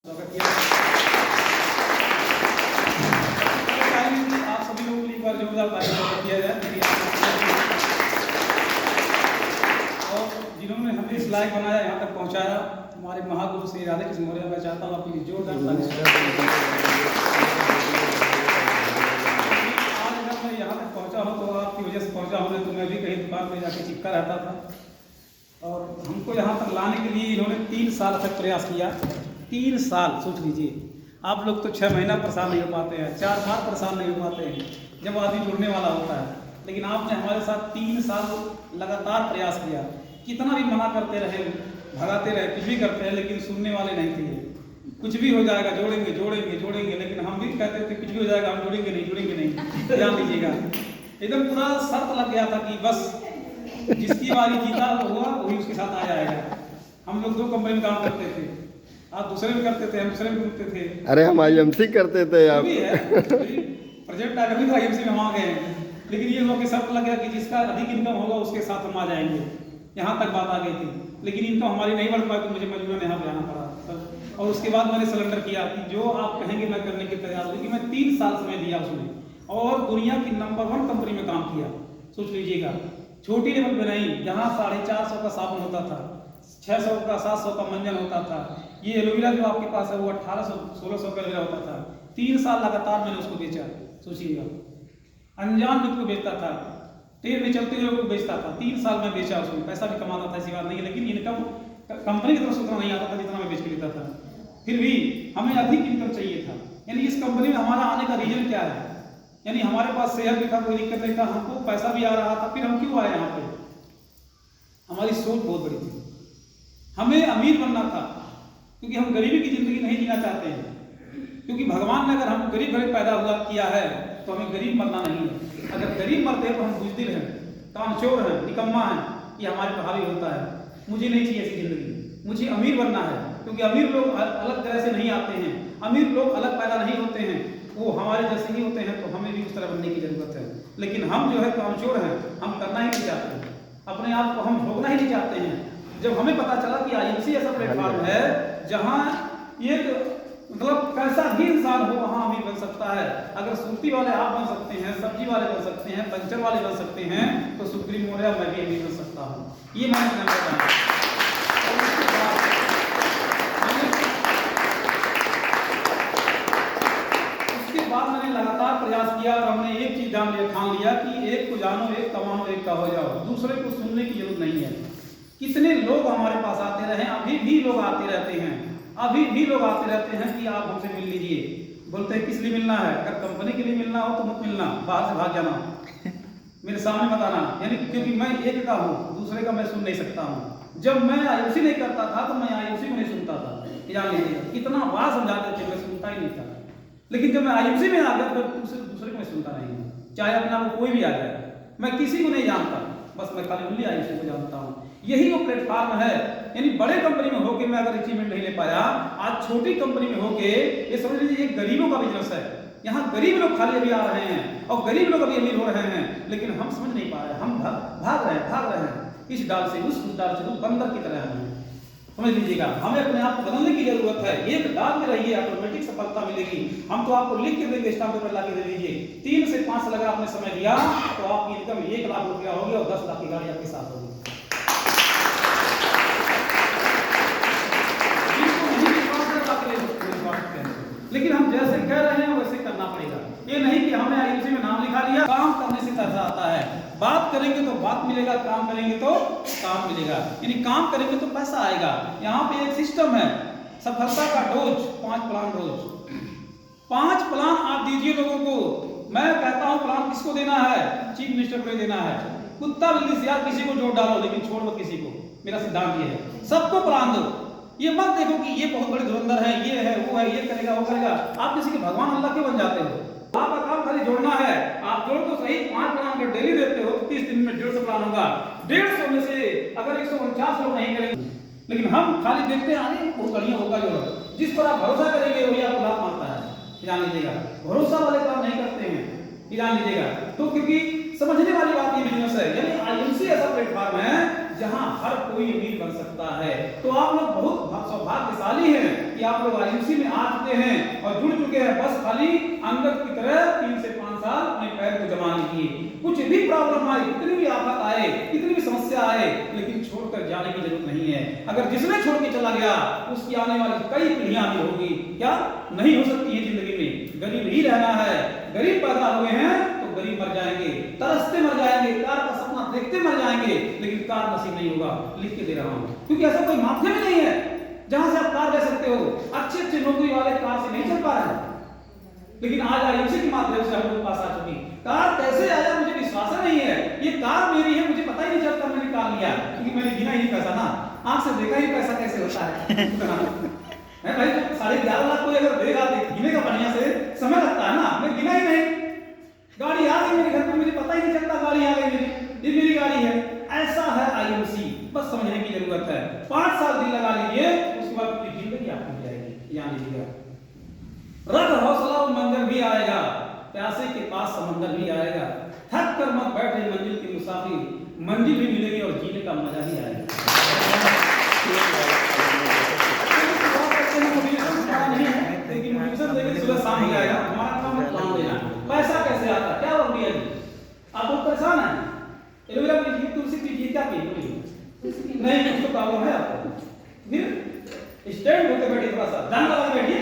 स्वागत किया। आप सभी लोगों के लिए एक बार जोरदार तालियां किया जाए। और जिन्होंने हमें इस लायक बनाया, यहाँ तक पहुँचाया, हमारे महागुरु श्री राधे कृष्ण मौर्य, मैं चाहता हूँ आपके लिए जोरदार तालियां। आज अगर मैं यहाँ तक पहुँचा हूँ तो आपकी वजह से पहुँचा हूँ, तो मैं भी कहीं दुकान में जाके चिपका रहता था। और हमको यहाँ तक लाने के लिए इन्होंने 3 साल तक प्रयास किया। 3 साल सोच लीजिए। आप लोग तो 6 महीना परेशान नहीं हो पाते हैं, 4 बार परेशान नहीं हो पाते हैं जब आदमी जुड़ने वाला होता है। लेकिन आपने हमारे साथ 3 साल लगातार प्रयास किया। कितना भी मना करते रहे, भगाते रहे, कुछ भी करते रहे, लेकिन सुनने वाले नहीं थे। कुछ भी हो जाएगा, जोड़ेंगे जोड़ेंगे जोड़ेंगे, लेकिन हम भी कहते थे कुछ भी हो जाएगा, हम जोड़ेंगे नहीं जोड़ेंगे नहीं। ध्यान दीजिएगा, एकदम पूरा शर्त लग गया था कि बस जिसकी बारी जीता हुआ वही उसके साथ आ जाएगा। हम लोग 2 कंपनी में काम करते थे, आप दूसरे में करते थे, हम दूसरे में करते थे। अरे हम आईएमसी करते थे आप। प्रोजेक्ट आगे भी तो आईएमसी में हम आ गए हैं, लेकिन ये लोग के शर्त लग गया कि जिसका अधिक इनकम होगा उसके साथ हम आ जाएंगे। यहाँ तक बात आ गई थी, लेकिन इनकम हमारी नहीं बढ़ पाई तो मुझे मजबूरन यहाँ पे आना पड़ा। और उसके बाद मैंने सिलेंडर किया कि जो आप कहेंगे मैं करने के तैयार हूँ, कि मैं 3 साल समय दिया उसमें और दुनिया की नंबर 1 कंपनी में काम किया। सोच लीजिएगा, छोटी लेवल पे नहीं, जहाँ 450 का साबुन होता था, 600 का 700 का मंजन होता था। ये एलोवेरा जो आपके पास है वो 1800-1600 का एलोवेरा होता था। 3 साल लगातार मैंने उसको बेचा। सोचिएगा, अनजान लोग को बेचता था, ट्रेन में चलते हुए लोग बेचता था। 3 साल में बेचा, उसमें पैसा भी कमाता था, ऐसी बात नहीं है, लेकिन इनकम कंपनी की तरफ से उतना नहीं आता था जितना मैं बेच के देता था। फिर भी हमें अधिक इनकम चाहिए था। यानी इस कंपनी में हमारा आने का रीजन क्या है? यानी हमारे पास शेयर भी था, कोई दिक्कत नहीं था, हमको पैसा भी आ रहा था, फिर हम क्यों आए यहाँ पे? हमारी सोच बहुत बड़ी थी, हमें अमीर बनना था, क्योंकि हम गरीबी की जिंदगी नहीं जीना चाहते हैं। क्योंकि भगवान ने अगर हम गरीब घरे पैदा हुआ किया है तो हमें गरीब मरना नहीं है। अगर गरीब मरते हैं तो हम बुजदिल हैं, कामचोर हैं, निकम्मा हैं, ये हमारे पर हावी होता है। मुझे नहीं चाहिए ऐसी जिंदगी, मुझे अमीर बनना है, क्योंकि अमीर लोग अलग तरह से नहीं आते हैं, अमीर लोग अलग पैदा नहीं होते हैं, वो हमारे जैसे ही होते हैं, तो हमें भी उस तरह बनने की जरूरत है। लेकिन हम जो है कामचोर हैं, हम करना ही नहीं चाहते, अपने आप को हम भोगना ही नहीं चाहते हैं। जब हमें पता चला कि आईएमसी ऐसा प्लेटफॉर्म है जहां एक मतलब कैसा भी इंसान हो वहां अमीर बन सकता है। अगर सूती वाले आप बन सकते हैं, सब्जी वाले बन सकते हैं, पंचर वाले बन सकते हैं, तो सुप्रीम मौर्य मैं भी अमीर बन सकता हूँ। ये मैंने बताया। उसके बाद मैंने लगातार प्रयास किया और हमने एक चीज ठान लिया कि एक को जानो, एक कमाओ, एक का हो जाओ। दूसरे को सुनने की जरूरत नहीं है। कितने लोग हमारे पास आते रहे, अभी भी लोग आते रहते हैं, अभी भी लोग आते रहते हैं कि आप हमसे मिल लीजिए। बोलते हैं किस लिए मिलना है? अगर कंपनी के लिए मिलना हो तो मत मिलना, बाहर से भाग जाना, मेरे सामने मत आना। यानी क्योंकि मैं एक का हूँ, दूसरे का मैं सुन नहीं सकता हूँ। जब मैं आईयूसी नहीं करता था तो मैं आईयूसी को नहीं सुनता था। जान लीजिए, कितना बार समझाते थे, मैं सुनता ही नहीं था। लेकिन जब मैं आईयूसी में आ गया तो दूसरे को मैं सुनता नहीं हूँ, चाहे अपना वो कोई भी आ जाए। मैं किसी को नहीं जानता, बस मैं खाली उन्हीं आईयूसी को जानता हूँ। यही वो प्लेटफॉर्म है। यानी बड़े कंपनी में होके मैं अगर अचीवमेंट नहीं ले पाया, आज छोटी कंपनी में होके ये समझ लीजिए एक गरीबों का बिजनेस है। यहाँ गरीब लोग खाली अभी आ रहे हैं और गरीब लोग अभी अमीर हो रहे हैं, लेकिन हम समझ नहीं पा रहे, हम भाग रहे हैं इस डाल से उस डाल से उस बंदर की तरह हैं। समझ लीजिएगा, हमें अपने आप को बदलने की जरूरत है। एक डाल में रहिए, ऑटोमेटिक सफलता मिलेगी। हम तो आपको लिख के देंगे, स्टाम्प पेपर ला के दे दीजिए। 3 से 5 लगा आपने समय दिया तो आपकी इनकम 1 लाख रुपया होगी और 10 लाख की गाड़ी आपके साथ होगी। लेकिन हम जैसे कह रहे हैं वैसे करना पड़ेगा। ये नहीं कि हमने आईयूसी में नाम लिखा लिया, काम करने से पैसा आता है। बात करेंगे तो बात मिलेगा, काम करेंगे तो काम मिलेगा। यानी काम करेंगे तो पैसा आएगा। यहाँ पे एक सिस्टम है, सफलता का डोज 5 प्लान रोज। 5 प्लान आप दीजिए लोगों को। मैं कहता हूँ प्लान किसको देना है? चीफ मिनिस्टर को देना है। कुत्ता बिल्ली से यार किसी को जोड़ डालो, लेकिन छोड़ मत किसी को। मेरा सिद्धांत ये है, सबको प्लान दो। ये मत देखो कि ये बहुत बड़े धुरंधर है, ये है, वो है, ये करेगा, वो करेगा। आप किसी के भगवान अल्लाह क्यों बन जाते हो? आपका काम खाली जोड़ना है। आप जोड़ तो सही, 5 प्लान अगर डेली देते हो तो 30 दिन में 150 प्लान होगा। 150 में से अगर 149 लोग नहीं करेंगे, लेकिन हम खाली देखते हैं अरे बहुत बढ़िया होगा। जो जिस पर आप भरोसा करेंगे वही आपको लाभ मारता है। जान लीजिएगा, भरोसा वाले काम नहीं करते हैं, जान लीजिएगा। तो क्योंकि समझने वाली बात ये बिजनेस है। यानी आईएमसी ऐसा प्लेटफॉर्म है जहां हर कोई अमीर बन सकता है। तो आप लोग बहुत सौभाग्यशाली हैं कि आप लोग आईएमसी में आ चुके हैं और जुड़ चुके हैं। बस खाली अंगद की तरह 3 से 5 साल अपने पैर को जमा लीजिए। कुछ भी प्रॉब्लम आए, कितनी भी आफत आए, कितनी भी समस्या आए, लेकिन छोड़कर जाने की जरूरत नहीं है। अगर जिसने छोड़ के चला गया उसकी आने वाली कई पीढ़ियां भी होगी, क्या नहीं हो सकती है जिंदगी में। गरीब ही रहना है। गरीब पैदा हुए हैं तो गरीब मर जाएंगे, तरसते मर जाएंगे, कार का सपना देखते मर जाएंगे, लेकिन कार नसीब नहीं होगा। लिख के दे रहा हूं, क्योंकि ऐसा कोई माध्यम ही नहीं है जहां से आप कार ले सकते हो। अच्छे अच्छे नौकरी वाले कार से नहीं चल पा रहे हैं, लेकिन आज आईएमसी के माध्यम से हम लोग पास आ चुके। कार कैसे आया मुझे विश्वास नहीं है। ये कार मेरी है, मुझे पता ही नहीं चलता मैंने कार लिया, क्योंकि मैंने गिना ही पैसा ना, आंख से देखा ही पैसा कैसे होता है। है भाई, 11.5 लाख कोई अगर देगा गिने का बढ़िया से समय लगता है ना, मैं गिना ही नहीं। गाड़ी आ गई मेरे घर पे, मुझे पता ही नहीं चलता गाड़ी आ गई मेरी, ये मेरी गाड़ी है। ऐसा है आईएमसी, बस समझने की जरूरत है। 5 साल दिल लगा लीजिए, उसके बाद पूरी जिंदगी आपको मिल जाएगी। याद लीजिएगा, रख हौसला वो मंजर भी आएगा, प्यासे के पास समंदर भी आएगा। थक कर मत बैठे मंजिल के मुसाफिर, मंजिल भी मिलेगी और जीने का मजा ही आएगा। लेकिन मोटिवेशन देके सुबह शाम हो जाएगा। हमारा काम है प्लान देना। पैसा कैसे आता है, क्या हो गया जी? आप बहुत परेशान हैं, एलोवेरा पीजिए, तुलसी पीजिए, क्या पीजिए? नहीं, कुछ तो प्रॉब्लम है आपको। फिर स्टैंड होकर बैठिए, थोड़ा सा ध्यान लगा बैठिए।